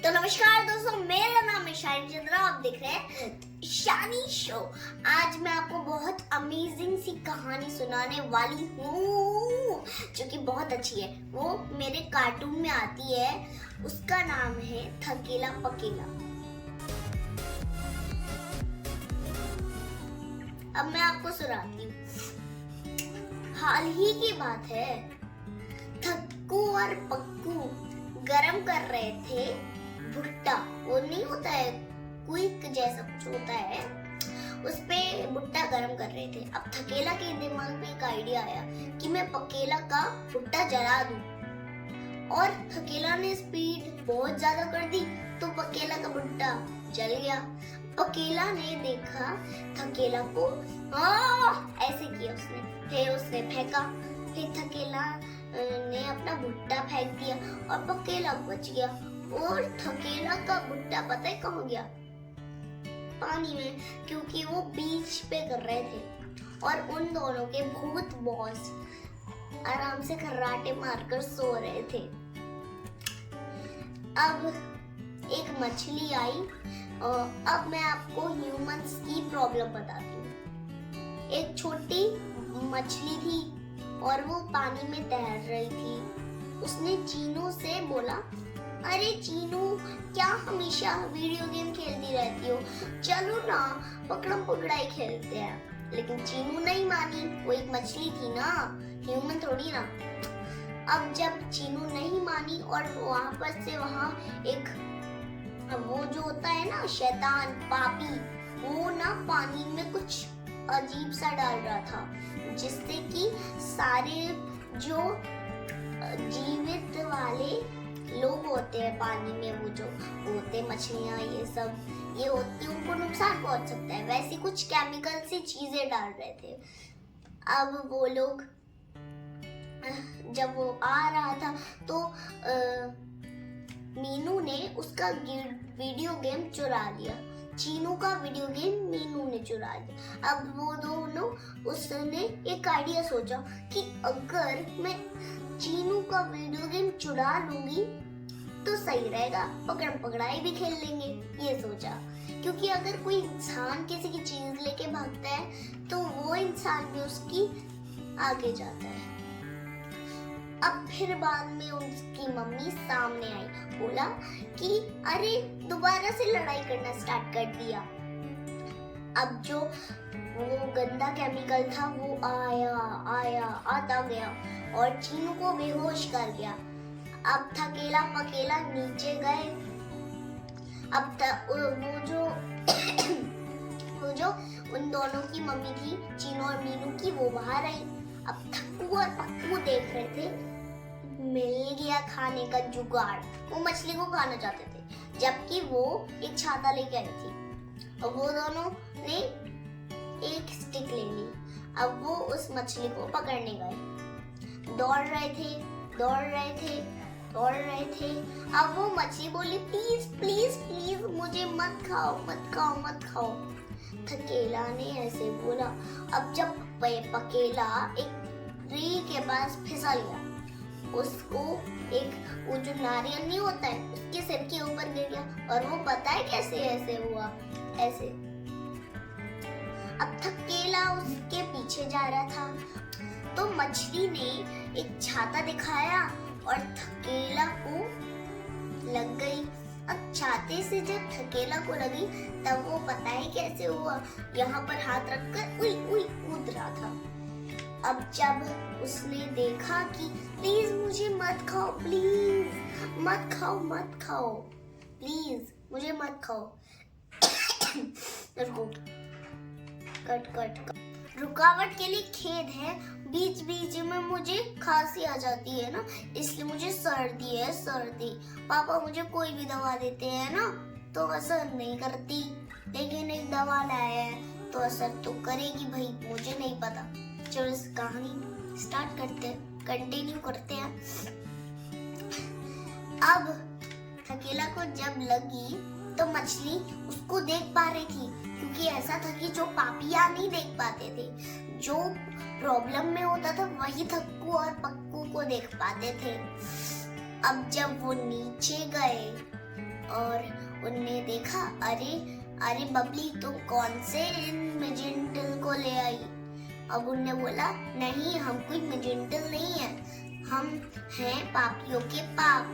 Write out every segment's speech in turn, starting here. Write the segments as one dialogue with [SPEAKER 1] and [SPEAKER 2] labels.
[SPEAKER 1] तो नमस्कार दोस्तों, मेरा नाम है शानी चंद्रा। आप देख रहे हैं शानी शो। आज मैं आपको बहुत अमेजिंग सी कहानी सुनाने वाली हूँ जो कि बहुत अच्छी है। वो मेरे कार्टून में आती है। उसका नाम है थकेला पकेला। अब मैं आपको सुनाती हूँ। हाल ही की बात है, थक्कू और पक्कू गरम कर रहे थे भुट्टा। वो नहीं होता है, क्विक जैसा कुछ होता है, उस पे भुट्टा गरम कर रहे थे। अब थकेला के दिमाग में एक आइडिया आया कि मैं पकेला का भुट्टा जला दूं, और थकेला ने स्पीड बहुत ज्यादा कर दी तो पकेला का भुट्टा जल गया। पकेला ने देखा थकेला को, ऐसे किया उसने, फिर उसने फेंका, फिर थकेला ने अपना भुट्टा फेंक दिया और पकेला बच गया। और थकेला का भुट्टा पता है कहाँ गया? पानी में, क्योंकि वो बीच पे कर रहे थे और उन दोनों के भूत बॉस आराम से खर्राटे मारकर सो रहे थे। अब एक मछली आई। और अब मैं आपको ह्यूमंस की प्रॉब्लम बताती हूँ। एक छोटी मछली थी और वो पानी में तैर रही थी। उसने चीनू से बोला, अरे चीनू, क्या हमेशा वीडियो गेम खेलती रहती हो? चलो ना पकड़म पकड़ाई खेलते हैं। लेकिन चीनू नहीं मानी। वो एक मछली थी ना, ह्यूमन थोड़ी ना। अब जब चीनू नहीं मानी और वापस से वहाँ एक वो जो होता है ना शैतान पापी, वो ना पानी में कुछ अजीब सा डाल रहा था, जिससे कि सारे जो जीवित वाले लोग होते हैं पानी में, वो जो होते मछलियां, ये सब ये होती, उनको नुकसान पहुंच सकता है। वैसे कुछ केमिकल सी चीजें डाल रहे थे। अब वो लोग, जब वो आ रहा था तो मीनू ने उसका वीडियो गेम चुरा लिया। चीनू का वीडियो गेम मीनू ने चुरा लिया। अब वो दोनों, उसने एक आइडिया सोचा कि अगर मैं चीनू का वीडियो गेम चुरा लूंगी तो सही रहेगा, पकड़म पकड़ाई भी खेल लेंगे, ये सोचा। क्योंकि अगर कोई इंसान किसी की चीज लेके भागता है तो वो इंसान भी उसकी आगे जाता है। अब फिर बाद में उसकी मम्मी सामने आई, बोला कि अरे दोबारा से लड़ाई करना स्टार्ट कर दिया। अब जो वो गंदा केमिकल था वो आता गया और चीनू को बेहोश कर गया। अब थकेला पकेला नीचे गए। अब वो जो उन दोनों की मम्मी थी, चीनू और मीनू की, वो बाहर आई। अब थक्कू और पक्कू देख रहे थे, मिल गया खाने का जुगाड़। वो मछली को खाना चाहते थे, जबकि वो एक छाता लेके आई थी। और वो दोनों ने एक स्टिक ले ली। अब वो उस मछली को पकड़ने गए। दौड़ रहे थे। अब वो मछली बोली, प्लीज प्लीज प्लीज मुझे मत खाओ। थकेला ने ऐसे बोला। अब जब पकेला एक ट्री के पास फिसल गया, उसको एक वो जो नारियल नहीं होता है उसके सिर के ऊपर गिर गया। और वो पता है कैसे ऐसे हुआ? ऐसे। अब थकेला उसके पीछे जा रहा था तो मछली ने एक छाता दिखाया और थकेला को लग गई। अब छाते से जब थकेला को लगी तब वो पता है कैसे हुआ? यहाँ पर हाथ रखकर उई कूद रहा था। अब जब उसने देखा कि प्लीज मुझे मत खाओ, प्लीज मत खाओ, प्लीज मुझे मत खाओ। रुको, कट। रुकावट के लिए खेद है, बीच में मुझे खांसी आ जाती है ना, इसलिए मुझे सर्दी। पापा मुझे कोई भी दवा देते हैं ना तो असर नहीं करती, लेकिन एक दवा लाया है तो असर तो करेगी भाई, मुझे नहीं पता। चलो इस कहानी स्टार्ट कंटिन्यू करते हैं। अब थकेला को जब लगी तो मछली उसको देख पा रही थी, क्योंकि ऐसा था कि जो पापिया नहीं देख पाते थे, जो प्रॉब्लम में होता था वही थक्कू और पक्कू को देख पाते थे। अब जब वो नीचे गए और उनने देखा, अरे अरे बबली तुम कौन से मैजेंटल को ले आई। अब उनने बोला, नहीं हम कोई मैजेंटल नहीं है, हम हैं पापियों के पाप,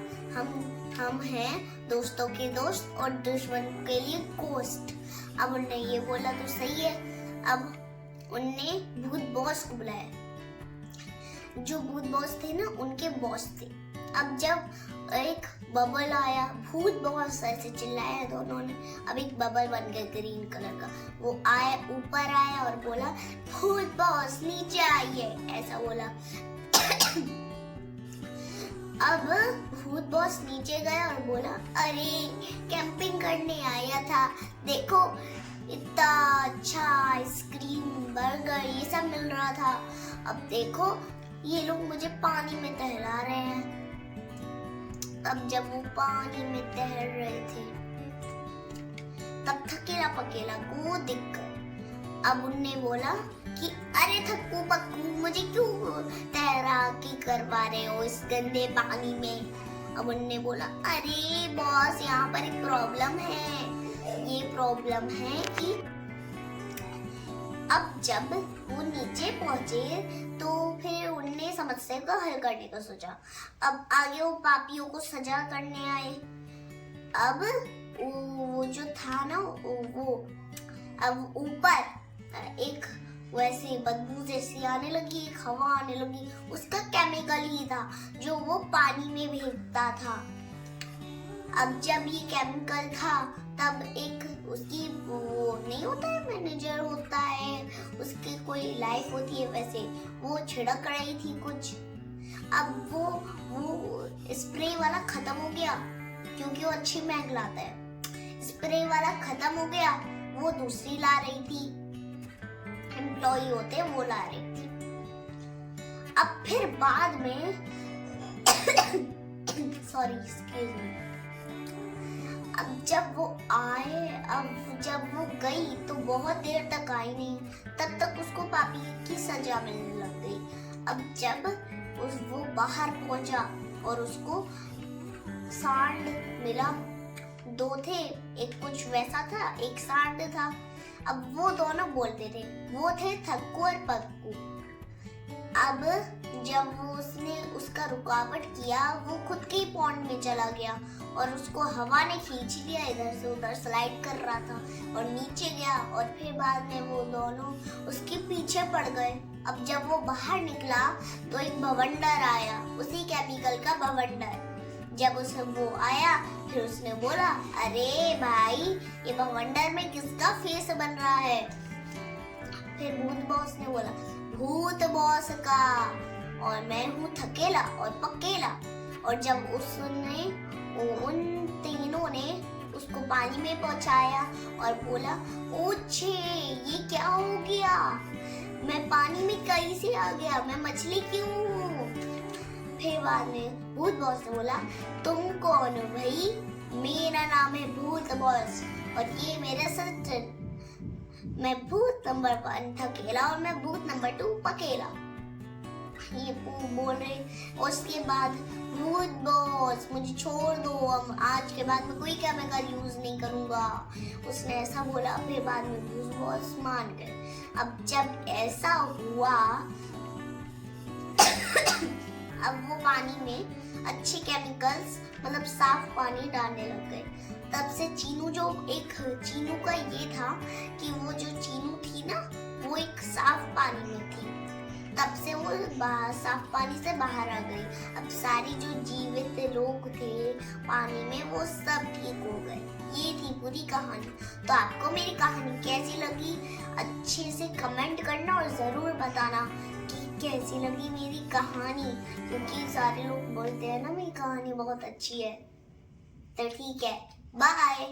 [SPEAKER 1] हम हैं दोस्तों के दोस्त और दुश्मन के लिए गोस्ट। अब उनने ये बोला तो सही है। अब उनने भूत बॉस को बुलाया। जो भूत बॉस थे ना, उनके बॉस थे। अब जब एक बबल आया, भूत बॉस ऐसे चिल्लाया दोनों ने। अब एक बबल बन गया ग्रीन कलर का, वो आया, ऊपर आया और बोला, भूत बॉस नीचे आइए, ऐसा बोला। अब भूत बॉस नीचे गया और बोला, अरे कैंपिंग करने आया था, देखो इतना अच्छा आइसक्रीम बर्गर ये सब मिल रहा था, अब देखो ये लोग मुझे पानी में तैरा रहे हैं। अब जब वो पानी में तैर रहे थे तब थकेला पकेला को दिख गए। अब उनने बोला कि अरे थक्कू पक्कू मुझे क्यों तैराकी करवा रहे हो इस गंदे पानी में। अब उनने बोला, अरे बॉस यहाँ पर एक प्रॉब्लम है। ये प्रॉब्लम है कि अब जब वो नीचे पहुंचे तो फिर उनने समस्या का हल करने का सोचा। अब आगे वो पापियों को सजा करने आए। अब वो जो था ना, वो अब ऊपर एक वैसे बदबू जैसी आने लगी, एक हवा आने लगी, उसका केमिकल ही था जो वो पानी में भेजता था। अब जब ये केमिकल था तब एक उसकी वो नहीं होता है, मैनेजर होता है, उसकी कोई लाइफ होती है, वैसे वो छिड़क रही थी कुछ। अब वो स्प्रे वाला खत्म हो गया क्योंकि वो अच्छी महक लाता है। स्प्रे वाला खत्म हो गया, वो दूसरी ला रही थी, एम्प्लॉय होते हैं वो ला रही थी। अब फिर बाद में सॉरी एक्सक्यूज मी, अब जब वो आए, अब जब वो गई तो बहुत देर तक आई नहीं, तब तक उसको पापी की सजा मिलने लग गई। अब जब वो बाहर पहुंचा और उसको सांड मिला, दो थे, एक कुछ वैसा था, एक सांड था। अब वो दोनों बोलते थे, वो थे थक्कू और पक्कू। अब जब वो उसने उसका रुकावट किया, वो खुद के पॉन्ड में चला गया और उसको हवा ने खींच लिया, इधर से उधर स्लाइड कर रहा था और नीचे गया। और फिर बाद में वो दोनों उसके पीछे पड़ गए। अब जब वो बाहर निकला तो एक भवंडर आया, उसी केमिकल का भवंडर। जब उसे वो आया फिर उसने बोला, अरे भाई ये भवंडर में किसका फेस बन रहा है। फिर भूत बॉस ने बोला, भूत बॉस का, और मैं हूँ थकेला और पकेला। और जब उसने उन तीनों ने उसको पानी में पहुंचाया और बोला, ओछे ये क्या हो गया, मैं पानी में कैसे आ गया, मैं मछली क्यों हूँ। फिर बाद में भूत बॉस ने बोला, तुम कौन हो भाई। मेरा नाम है भूत बॉस और ये मेरा असिस्टेंट, मैं भूत नंबर 1 थकेला और मैं भूत नंबर 2 पकेला। ये बोल रहे। उसके बाद भूत बॉस मुझे छोड़ दो, अब आज के बाद मैं कोई केमिकल यूज नहीं करूंगा, उसने ऐसा बोला। फिर बाद में भूत बॉस मान गए। अब जब ऐसा हुआ अब वो पानी में अच्छे केमिकल्स मतलब साफ पानी डालने लग गए। तब से चीनू, जो एक चीनू का ये था कि वो जो चीनू थी ना वो एक साफ पानी में थी, तब से वो साफ पानी से बाहर आ गई। अब सारी जो जीवित लोग थे पानी में वो सब ठीक हो गए। ये थी पूरी कहानी। तो आपको मेरी कहानी कैसी लगी अच्छे से कमेंट करना और जरूर बताना कि कैसी लगी मेरी कहानी, क्योंकि सारे लोग बोलते हैं ना मेरी कहानी बहुत अच्छी है। तो ठीक है, बाय।